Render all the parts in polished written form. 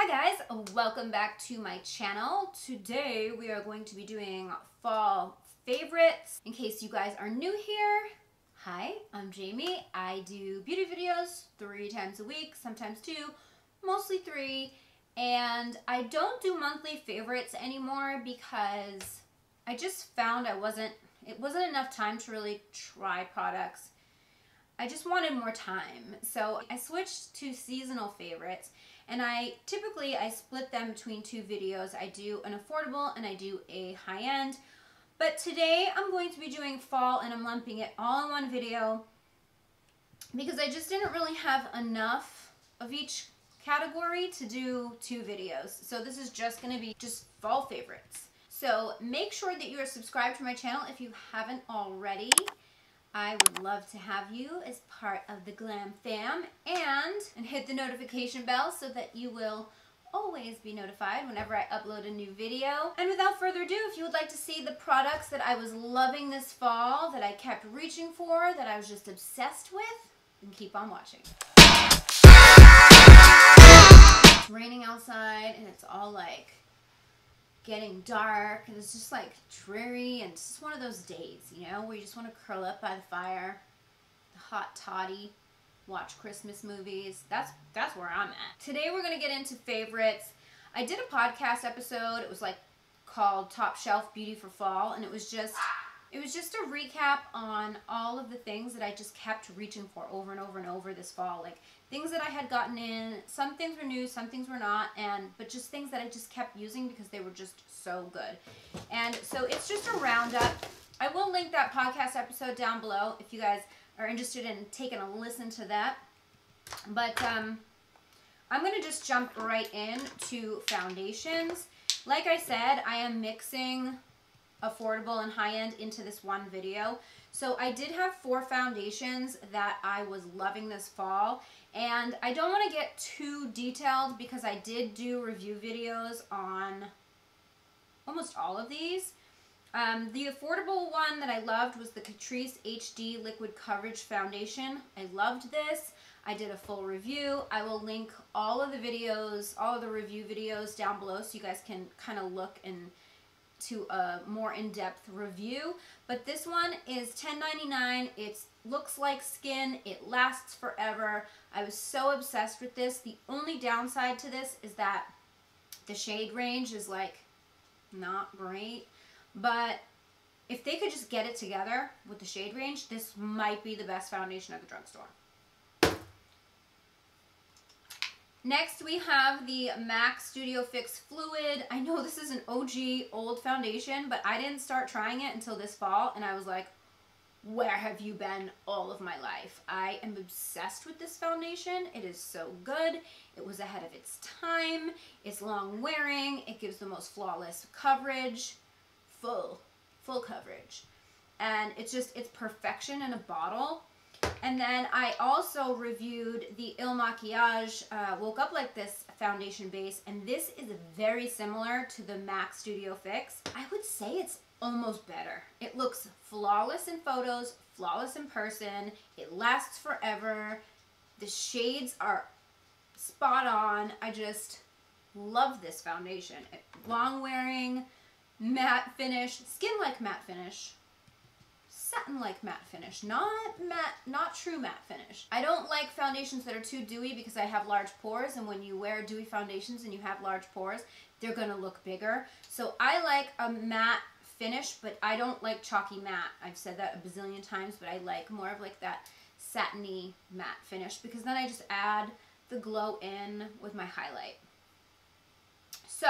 Hi guys, welcome back to my channel. Today we are going to be doing fall favorites. In case you guys are new here, hi, I'm Jamie. I do beauty videos 3 times a week, sometimes 2, mostly 3. And I don't do monthly favorites anymore because I just found it wasn't enough time to really try products. I just wanted more time. So I switched to seasonal favorites, and I split them between 2 videos. I do an affordable and I do a high-end. But today I'm going to be doing fall, and I'm lumping it all in one video because I just didn't really have enough of each category to do 2 videos. So this is just going to be just fall favorites. So make sure that you are subscribed to my channel if you haven't already. I would love to have you as part of the Glam fam, and hit the notification bell so that you will always be notified whenever I upload a new video. And without further ado, if you would like to see the products that I was loving this fall, that I kept reaching for, that I was just obsessed with, then keep on watching. It's raining outside and it's all like getting dark, and it's just like dreary, and it's just one of those days, you know, where you just want to curl up by the fire, the hot toddy, watch Christmas movies. That's where I'm at. Today we're going to get into favorites. I did a podcast episode. It was like called Top Shelf Beauty for Fall, and it was just a recap on all of the things that I just kept reaching for over and over and over this fall. Like things that I had gotten in. Some things were new, some things were not, but just things that I just kept using because they were just so good. And so it's just a roundup. I will link that podcast episode down below if you guys are interested in taking a listen to that. But I'm going to just jump right in to foundations. Like I said, I am mixing affordable and high-end into this one video. So I did have 4 foundations that I was loving this fall, and I don't want to get too detailed because I did do review videos on almost all of these. The affordable one that I loved was the Catrice HD Liquid Coverage Foundation. I loved this. I did a full review. I will link all of the videos, all of the review videos down below so you guys can kind of look to a more in-depth review. But this one is $10.99. It looks like skin. It lasts forever. I was so obsessed with this. The only downside to this is that the shade range is like not great. But if they could just get it together with the shade range, this might be the best foundation at the drugstore. Next, we have the MAC Studio Fix Fluid. I know this is an OG old foundation, but I didn't start trying it until this fall, and I was like, where have you been all of my life? I am obsessed with this foundation. It is so good. It was ahead of its time. It's long wearing. It gives the most flawless coverage, full coverage. And it's perfection in a bottle. And then I also reviewed the Il Makiage Woke Up Like This foundation base, and this is very similar to the MAC Studio Fix. I would say it's almost better. It looks flawless in photos, flawless in person. It lasts forever. The shades are spot on. I just love this foundation. Long wearing, matte finish, skin-like matte finish. Satin-like matte finish, not true matte finish. I don't like foundations that are too dewy because I have large pores, and when you wear dewy foundations and you have large pores, they're gonna look bigger. So I like a matte finish, but I don't like chalky matte. I've said that a bazillion times, but I like more of like that satiny matte finish because then I just add the glow in with my highlight. So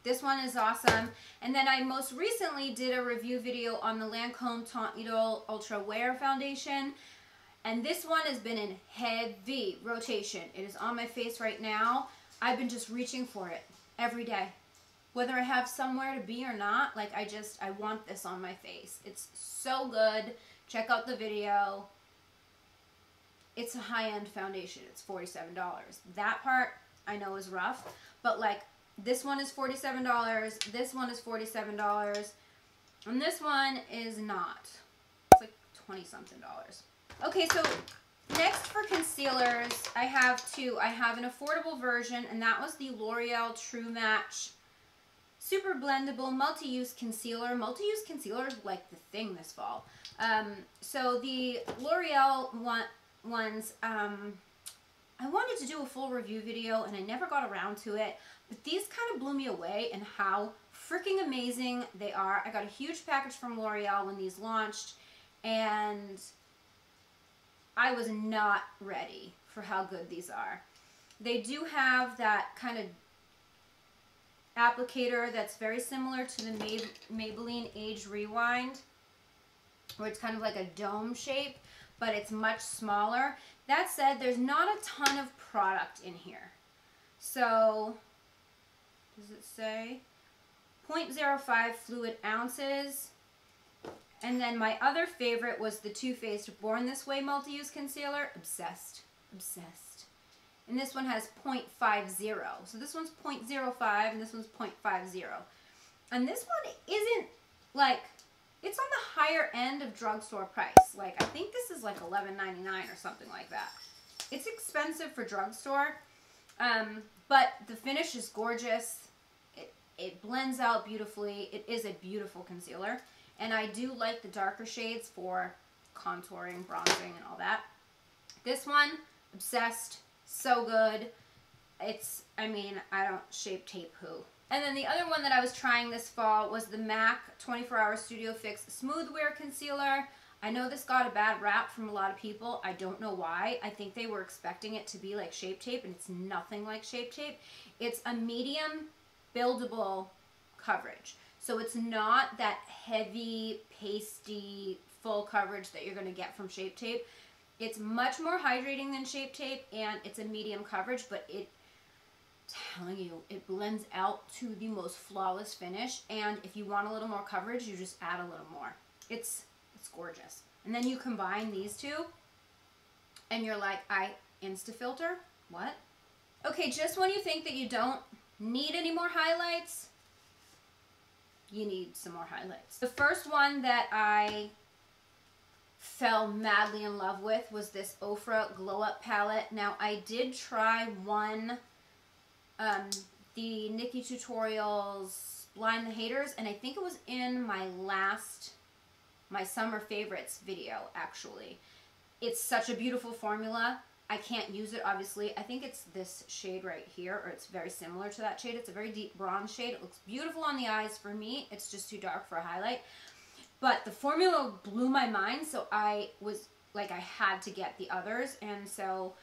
this one is awesome. And then I most recently did a review video on the Lancome Teint Idole Ultra Wear Foundation. And this one has been in heavy rotation. It is on my face right now. I've been just reaching for it every day. Whether I have somewhere to be or not, like I want this on my face. It's so good. Check out the video. It's a high-end foundation. It's $47. That part I know is rough, but like this one is $47, this one is $47, and this one is not. It's like $20-something. Okay, so Next for concealers, I have two. I have an affordable version, and that was the L'Oreal True Match Super Blendable Multi-Use Concealer. Multi-use concealer is like the thing this fall. So the L'Oreal ones, I wanted to do a full review video, and I never got around to it. But these kind of blew me away in how freaking amazing they are. I got a huge package from L'Oreal when these launched, and I was not ready for how good these are. They do have that kind of applicator that's very similar to the Maybelline Age Rewind, where it's kind of like a dome shape, but it's much smaller. That said, there's not a ton of product in here. So, does it say? 0.05 fluid ounces. And then my other favorite was the Too Faced Born This Way Multi-Use Concealer. Obsessed. Obsessed. And this one has 0.50. So this one's 0.05 and this one's 0.50. And this one isn't like, it's on the higher end of drugstore price. Like, I think this is like $11.99 or something like that. It's expensive for drugstore, but the finish is gorgeous. It blends out beautifully. It is a beautiful concealer. And I do like the darker shades for contouring, bronzing, and all that. This one, obsessed. So good. It's, I mean, I don't shape tape who. And then the other one that I was trying this fall was the MAC 24 Hour Studio Fix Smooth Wear Concealer. I know this got a bad rap from a lot of people. I don't know why. I think they were expecting it to be like Shape Tape, and it's nothing like Shape Tape. It's a medium buildable coverage. So it's not that heavy, pasty, full coverage that you're going to get from Shape Tape. It's much more hydrating than Shape Tape, and it's a medium coverage, but telling you, it blends out to the most flawless finish. And if you want a little more coverage, you just add a little more. It's gorgeous. And then you combine these two, and you're like, Insta-filter? What? Okay, just when you think that you don't need any more highlights, you need some more highlights. The first one that I fell madly in love with was this Ofra Glow Up palette. Now, I did try one, the Nikki Tutorials Blind the Haters, and I think it was in my summer favorites video, actually. It's such a beautiful formula. I can't use it, obviously. I think it's this shade right here, or it's very similar to that shade. It's a very deep bronze shade. It looks beautiful on the eyes. For me, it's just too dark for a highlight. But the formula blew my mind, so I was like, I had to get the others. And so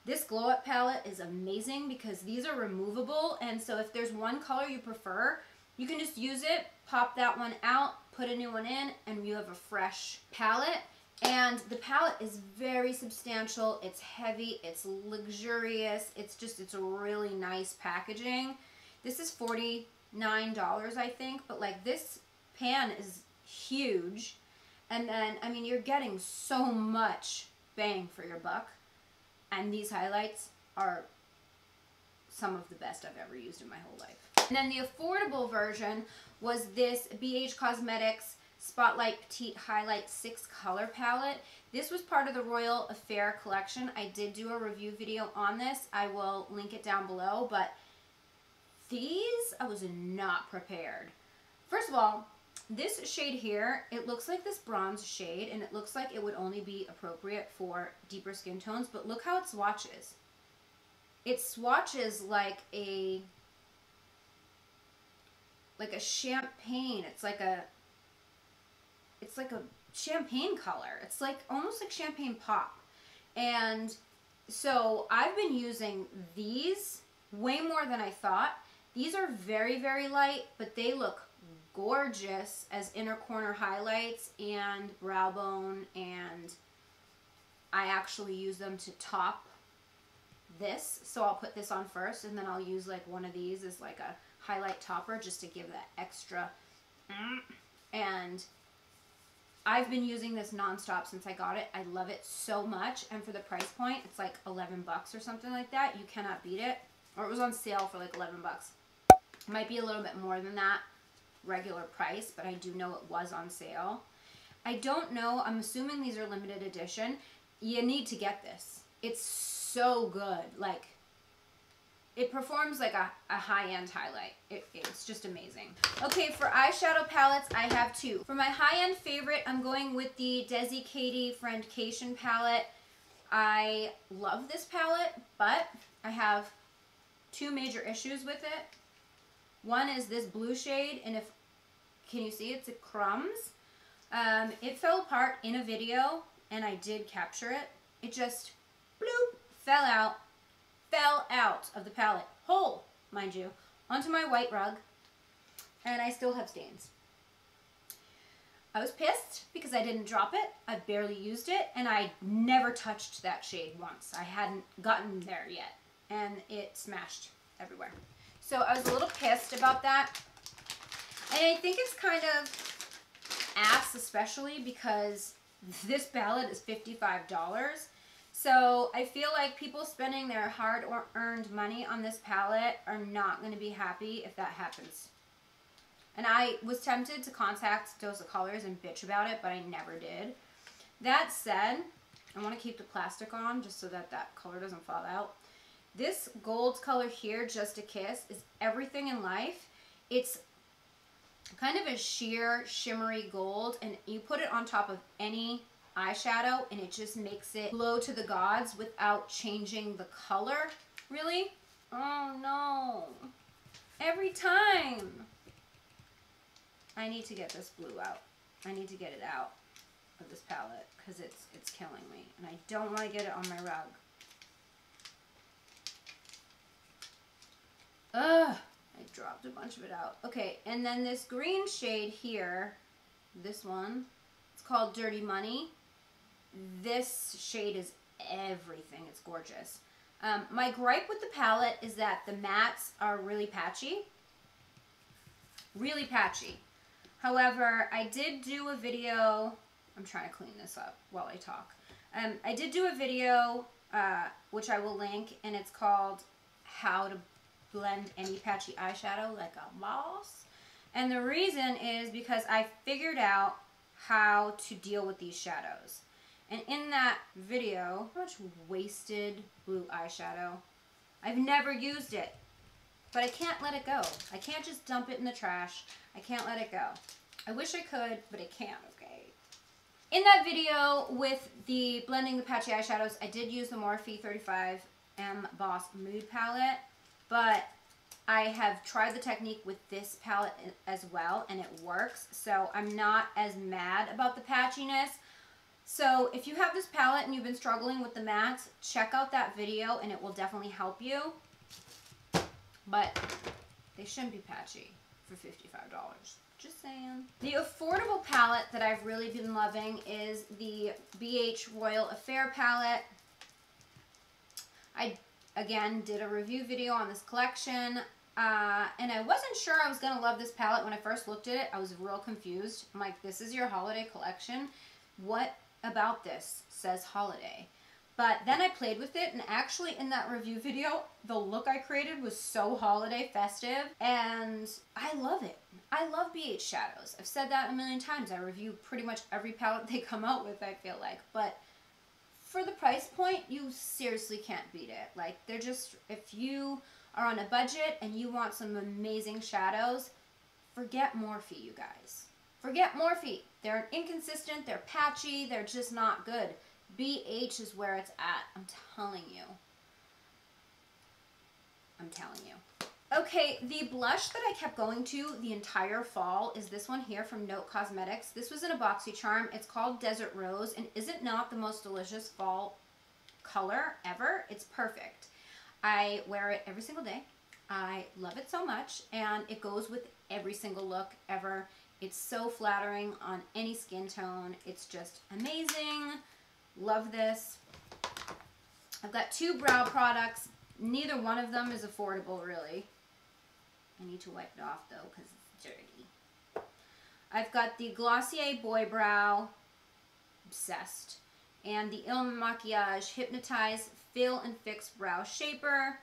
this Glow Up palette is amazing because these are removable. And so if there's one color you prefer, you can just use it, pop that one out, put a new one in, and you have a fresh palette. And the palette is very substantial. It's heavy. It's luxurious. It's a really nice packaging. This is $49, I think, but like this pan is huge. And then, I mean, you're getting so much bang for your buck. And these highlights are some of the best I've ever used in my whole life. And then the affordable version was this BH Cosmetics Spotlight Petite Highlight 6 color palette. This was part of the Royal Affair collection. I did do a review video on this. I will link it down below, but these, I was not prepared. First of all, this shade here, it looks like this bronze shade, and it looks like it would only be appropriate for deeper skin tones, but look how it swatches. It swatches like a champagne. It's like a champagne color. It's like almost like champagne pop. And so I've been using these way more than I thought. These are very, very light, but they look gorgeous as inner corner highlights and brow bone, and I actually use them to top this. So I'll put this on first, and then I'll use like one of these as like a highlight topper just to give that extra. And I've been using this nonstop since I got it. I love it so much, and for the price point, it's like 11 bucks or something like that. You cannot beat it. Or it was on sale for like 11 bucks. Might be a little bit more than that regular price, but I do know it was on sale. I don't know. I'm assuming these are limited edition. you need to get this. It's so good. Like, it performs like a high-end highlight. It's just amazing. Okay, for eyeshadow palettes, I have two. For my high-end favorite, I'm going with the Desi Katie Friendcation palette. I love this palette, but I have two major issues with it. One is this blue shade, and can you see it's a crumbs? It fell apart in a video, and I did capture it. It just, bloop, fell out of the palette, whole, mind you, onto my white rug, and I still have stains. I was pissed because I didn't drop it. I barely used it, and I never touched that shade once. I hadn't gotten there yet, and it smashed everywhere. So I was a little pissed about that, and I think it's kind of ass, especially because this palette is $55. So I feel like people spending their hard-earned money on this palette are not going to be happy if that happens. And I was tempted to contact Dose of Colors and bitch about it, but I never did. That said, I want to keep the plastic on just so that that color doesn't fall out. This gold color here, Just a Kiss, is everything in life. It's kind of a sheer, shimmery gold, and you put it on top of any eyeshadow and it just makes it glow to the gods without changing the color, really. Oh no, every time. I need to get this blue out. I need to get it out of this palette because it's killing me, and I don't want to get it on my rug. Ugh, I dropped a bunch of it out. Okay, and then this green shade here, this one, it's called Dirty Money. This shade is everything. It's gorgeous. My gripe with the palette is that the mattes are really patchy. Really patchy. However, I did do a video. I'm trying to clean this up while I talk. I did do a video, which I will link, and it's called How to Blend Any Patchy Eyeshadow Like a Boss. And the reason is because I figured out how to deal with these shadows. And in that video, how much wasted blue eyeshadow. I've never used it, but I can't let it go. I can't just dump it in the trash. I can't let it go. I wish I could, but I can't, okay? In that video with the blending the patchy eyeshadows, I did use the Morphe 35M Boss Mood Palette, but I have tried the technique with this palette as well, and it works. So I'm not as mad about the patchiness. So if you have this palette and you've been struggling with the mattes, check out that video and it will definitely help you. But they shouldn't be patchy for $55. Just saying. The affordable palette that I've really been loving is the BH Royal Affair palette. I, again, did a review video on this collection. And I wasn't sure I was going to love this palette when I first looked at it. I was real confused. I'm like, this is your holiday collection? What about this says holiday? But then I played with it, and actually in that review video, the look I created was so holiday festive, and I love it. I love BH shadows. I've said that a million times. I review pretty much every palette they come out with, I feel like. But for the price point, you seriously can't beat it. Like, they're just, if you are on a budget and you want some amazing shadows, forget Morphe, you guys. Forget Morphe. They're inconsistent, they're patchy, they're just not good. BH is where it's at. I'm telling you. I'm telling you. Okay, the blush that I kept going to the entire fall is this one here from Note Cosmetics. This was in a BoxyCharm. It's called Desert Rose, and is it not the most delicious fall color ever? It's perfect. I wear it every single day. I love it so much, and it goes with every single look ever. It's so flattering on any skin tone. It's just amazing. Love this. I've got two brow products. Neither one of them is affordable, really. I need to wipe it off, though, because it's dirty. I've got the Glossier Boy Brow, obsessed, and the Il Makiage Hypnotize Fill and Fix Brow Shaper.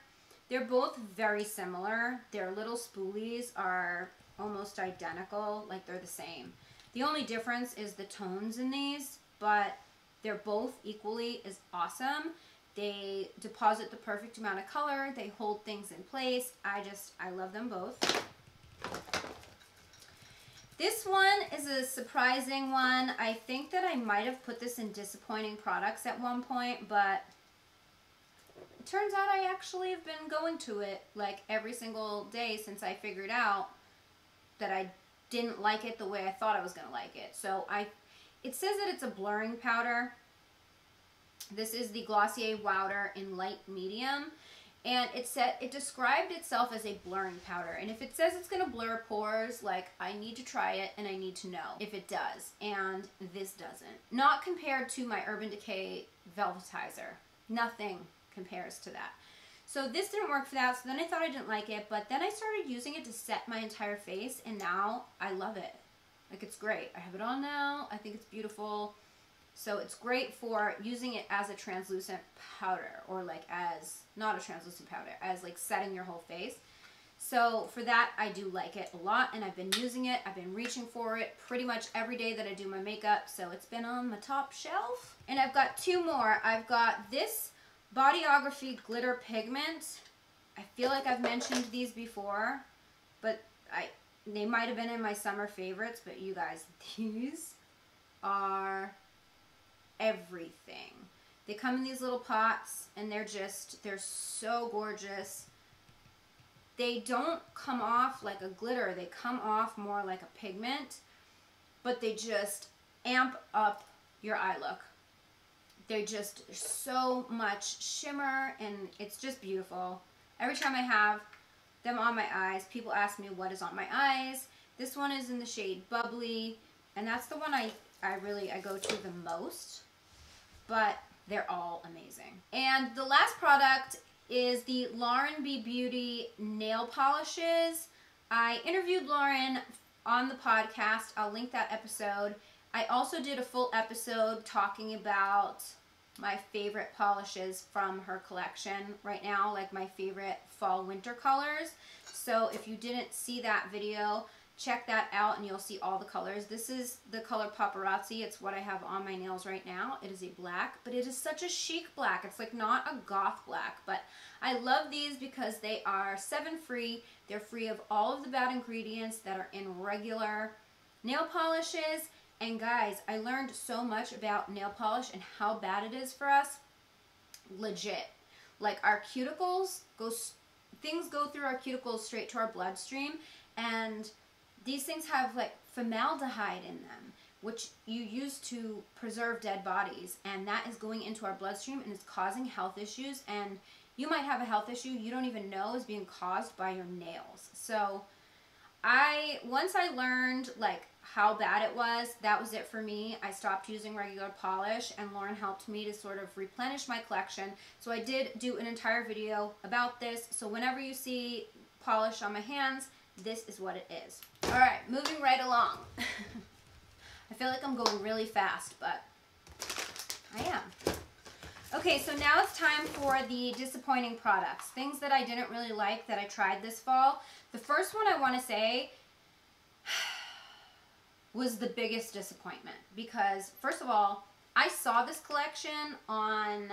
They're both very similar. Their little spoolies are almost identical, like they're the same. The only difference is the tones in these, but They're both equally as awesome. They deposit the perfect amount of color. They hold things in place. I love them both. This one is a surprising one. I think that I might have put this in disappointing products at one point, but it turns out I actually have been going to it like every single day since I figured out that I didn't like it the way I thought I was going to like it. So it says that it's a blurring powder. This is the Glossier Powder in light medium, and it described itself as a blurring powder. And if it says it's going to blur pores, like, I need to try it and I need to know if it does. And this doesn't. Not compared to my Urban Decay Velvetizer. Nothing compares to that. So this didn't work for that, so then I thought I didn't like it, but then I started using it to set my entire face, and now I love it. Like, it's great. I have it on now. I think it's beautiful. So it's great for using it as a translucent powder, or like as, not a translucent powder, as like setting your whole face. So for that, I do like it a lot, and I've been using it. I've been reaching for it pretty much every day that I do my makeup, so it's been on my top shelf. And I've got two more. I've got this Bodyography Glitter Pigment. I feel like I've mentioned these before, but they might have been in my summer favorites, but you guys, these are everything. They come in these little pots, and they're so gorgeous. They don't come off like a glitter. They come off more like a pigment, but they just amp up your eye look. They're just so much shimmer, and it's just beautiful. Every time I have them on my eyes, people ask me what is on my eyes. This one is in the shade Bubbly, and that's the one I go to the most, but they're all amazing. And the last product is the Lauren B. Beauty nail polishes. I interviewed Lauren on the podcast. I'll link that episode. I also did a full episode talking about my favorite polishes from her collection right now, like my favorite fall winter colors. So if you didn't see that video, check that out and you'll see all the colors. This is the color Paparazzi. It's what I have on my nails right now. It is a black, but it is such a chic black. It's like not a goth black, but I love these because they are 7 free. They're free of all of the bad ingredients that are in regular nail polishes. And guys, I learned so much about nail polish and how bad it is for us. Legit. Like, our cuticles things go through our cuticles straight to our bloodstream, and these things have like formaldehyde in them, which you use to preserve dead bodies, and that is going into our bloodstream and it's causing health issues, and you might have a health issue you don't even know is being caused by your nails. So once I learned like how bad it was, that was it for me. I stopped using regular polish, and Lauren helped me to sort of replenish my collection. So I did do an entire video about this. So whenever you see polish on my hands, this is what it is. All right, moving right along. I feel like I'm going really fast, but I am. Okay, so now it's time for the disappointing products. Things that I didn't really like that I tried this fall. The first one I want to say was the biggest disappointment, because first of all, I saw this collection on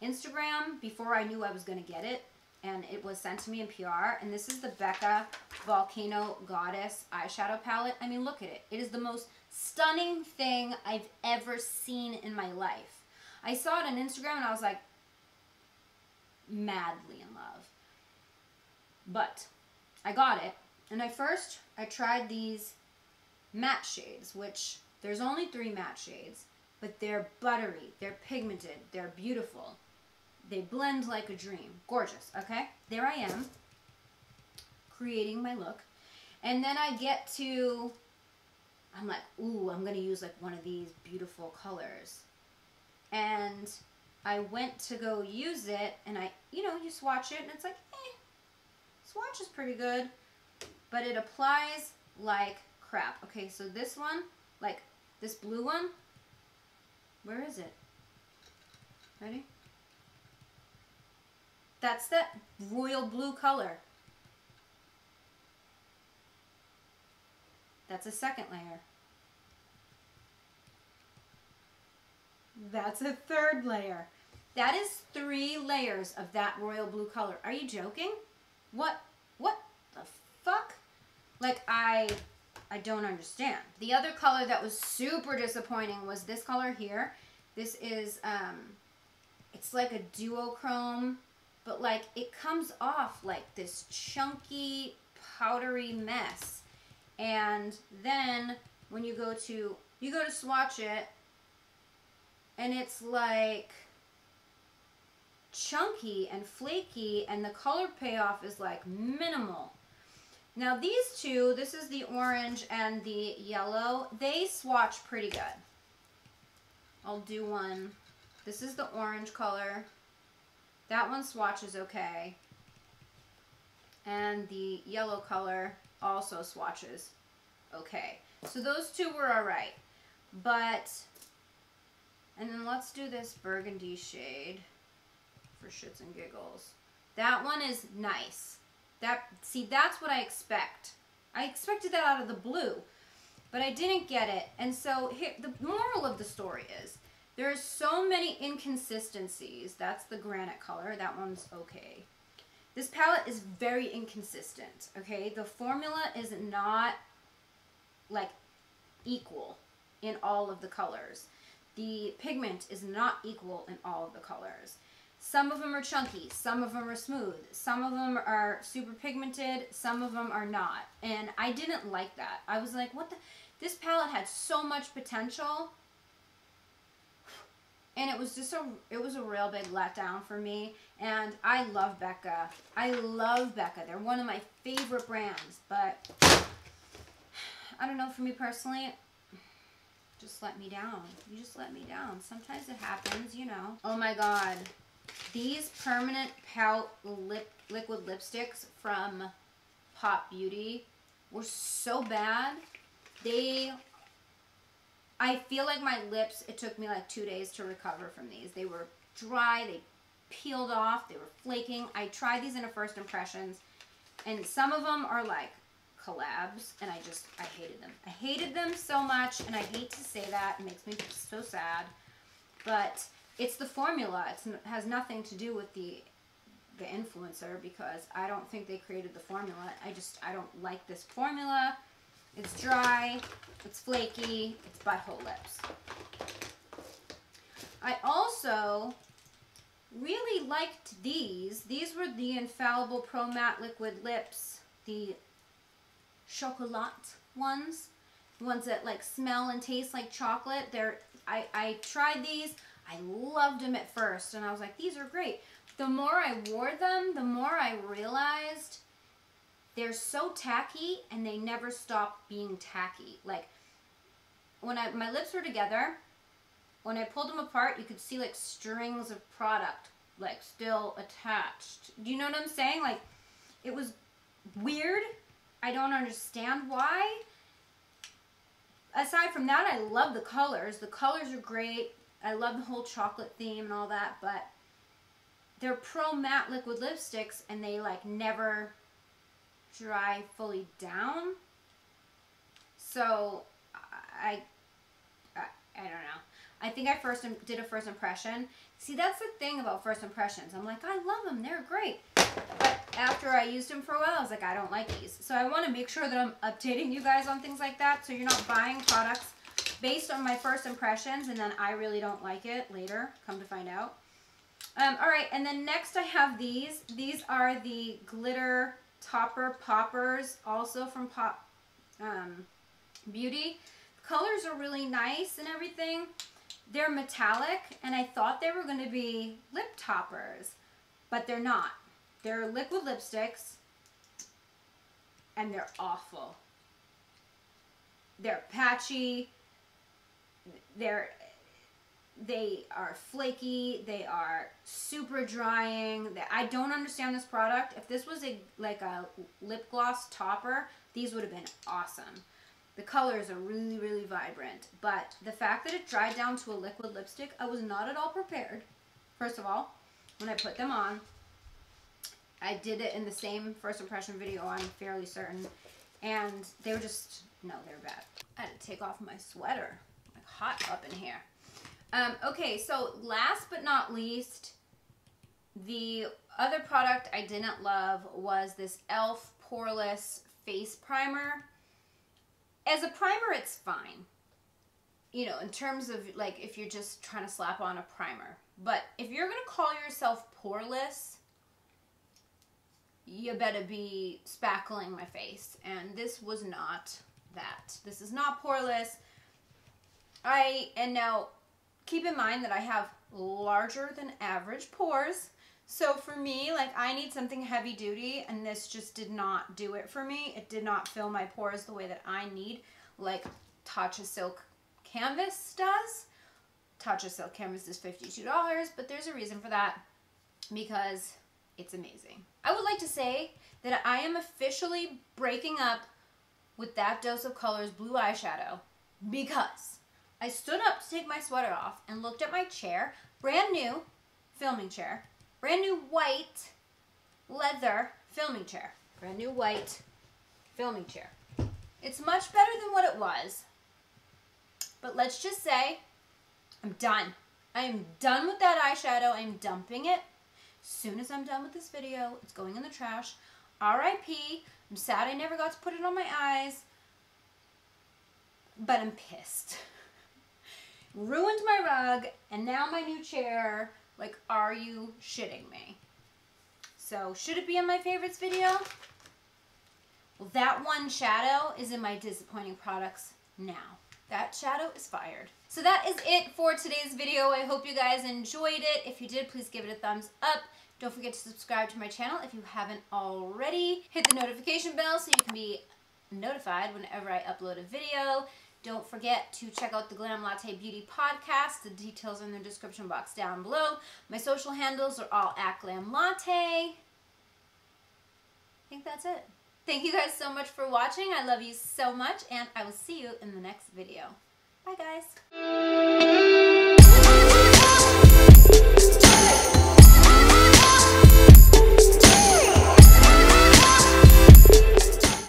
Instagram before I knew I was going to get it, and it was sent to me in PR, and this is the Becca Volcano Goddess eyeshadow palette. I mean, look at it. It is the most stunning thing I've ever seen in my life. I saw it on Instagram and I was like madly in love. But I got it, and I tried these matte shades, which there's only 3 matte shades, but they're buttery, they're pigmented, they're beautiful. They blend like a dream. Gorgeous, okay? There I am, creating my look. And then I get to, I'm like, ooh, I'm going to use like one of these beautiful colors. And I went to go use it, and you swatch it, and it's like, swatch is pretty good. But it applies like crap. Okay, so this one, like this blue one, where is it? Ready? That's that royal blue color. That's a second layer. That's a third layer. That is 3 layers of that royal blue color. Are you joking? What the fuck? Like, I don't understand. The other color that was super disappointing was this color here. This is, it's like a duochrome, but like it comes off like this chunky, powdery mess. And then when you go to swatch it, and it's like chunky and flaky, and the color payoff is like minimal. Now these two, this is the orange and the yellow, they swatch pretty good. I'll do one. This is the orange color. That one swatches okay. And the yellow color also swatches okay. So those two were alright. But, and then let's do this burgundy shade for shits and giggles. That one is nice. See, that's what I expect. I expected that out of the blue, but I didn't get it. And so here, the moral of the story is, there's so many inconsistencies. That's the granite color. That one's okay. This palette is very inconsistent, okay? The formula is not, like, equal in all of the colors. The pigment is not equal in all of the colors. Some of them are chunky, some of them are smooth, some of them are super pigmented, some of them are not. And I didn't like that. I was like, what the? This palette had so much potential. And it was just it was a real big letdown for me. And I love Becca. I love Becca. They're one of my favorite brands. But I don't know, for me personally, just let me down. You just let me down. Sometimes it happens, you know. Oh my God. These permanent pout liquid lipsticks from Pop Beauty were so bad. I feel like my lips, it took me like 2 days to recover from these. They were dry, they peeled off, they were flaking. I tried these in a first impressions, and some of them are like collabs, and I hated them. I hated them so much, and I hate to say that. It makes me so sad. But it's the formula. It has nothing to do with the influencer, because I don't think they created the formula. I don't like this formula. It's dry, it's flaky, it's butthole lips. I also really liked these. These were the Infallible Pro Matte Liquid Lips, the chocolat ones. The ones that like smell and taste like chocolate. I tried these. I loved them at first, and I was like, these are great. The more I wore them, the more I realized they're so tacky, and they never stop being tacky. Like, when my lips were together, when I pulled them apart, you could see like strings of product like still attached. Do you know what I'm saying? Like, it was weird. I don't understand why. Aside from that, I love the colors. The colors are great. I love the whole chocolate theme and all that, but they're pro matte liquid lipsticks, and they like never dry fully down. So I don't know. I think I did a first impression. See, that's the thing about first impressions. I'm like, I love them. They're great. But after I used them for a while, I was like, I don't like these. So I want to make sure that I'm updating you guys on things like that, so you're not buying products based on my first impressions, and then I really don't like it later, come to find out. All right, and then next I have these. These are the glitter topper poppers, also from Pop Beauty. The colors are really nice and everything. They're metallic, and I thought they were going to be lip toppers, but they're not. They're liquid lipsticks, and they're awful. They're patchy. They are flaky. They are super drying. I don't understand this product. If this was like a lip gloss topper, these would have been awesome. The colors are really, really vibrant, but the fact that it dried down to a liquid lipstick, I was not at all prepared. First of all, when I put them on, I did it in the same first impression video, I'm fairly certain, and they were just, no, they were bad. I had to take off my sweater. Like hot up in here. Okay, so last but not least, the other product I didn't love was this e.l.f. Poreless Face Primer. As a primer, it's fine. You know, in terms of, like, if you're just trying to slap on a primer. But if you're going to call yourself poreless, you better be spackling my face. And this was not that. This is not poreless. And now, keep in mind that I have larger than average pores. So for me, like, I need something heavy duty, and this just did not do it for me. It did not fill my pores the way that I need, like Tatcha Silk Canvas does. Tatcha Silk Canvas is $52, but there's a reason for that, because it's amazing. I would like to say that I am officially breaking up with That Dose of Colors blue eyeshadow, because I stood up to take my sweater off and looked at my chair, brand new filming chair, brand new white leather filming chair, brand new white filming chair. It's much better than what it was, but let's just say I'm done. I am done with that eyeshadow. I'm dumping it. As soon as I'm done with this video, it's going in the trash. R.I.P. I'm sad I never got to put it on my eyes, but I'm pissed. Ruined my rug, and now my new chair. Like, are you shitting me? So, should it be in my favorites video? Well, that one shadow is in my disappointing products now. That shadow is fired. So that is it for today's video. I hope you guys enjoyed it. If you did, please give it a thumbs up. Don't forget to subscribe to my channel if you haven't already. Hit the notification bell so you can be notified whenever I upload a video. Don't forget to check out the Glam Latte Beauty Podcast. The details are in the description box down below. My social handles are all at Glam Latte. I think that's it. Thank you guys so much for watching. I love you so much, and I will see you in the next video. Bye, guys.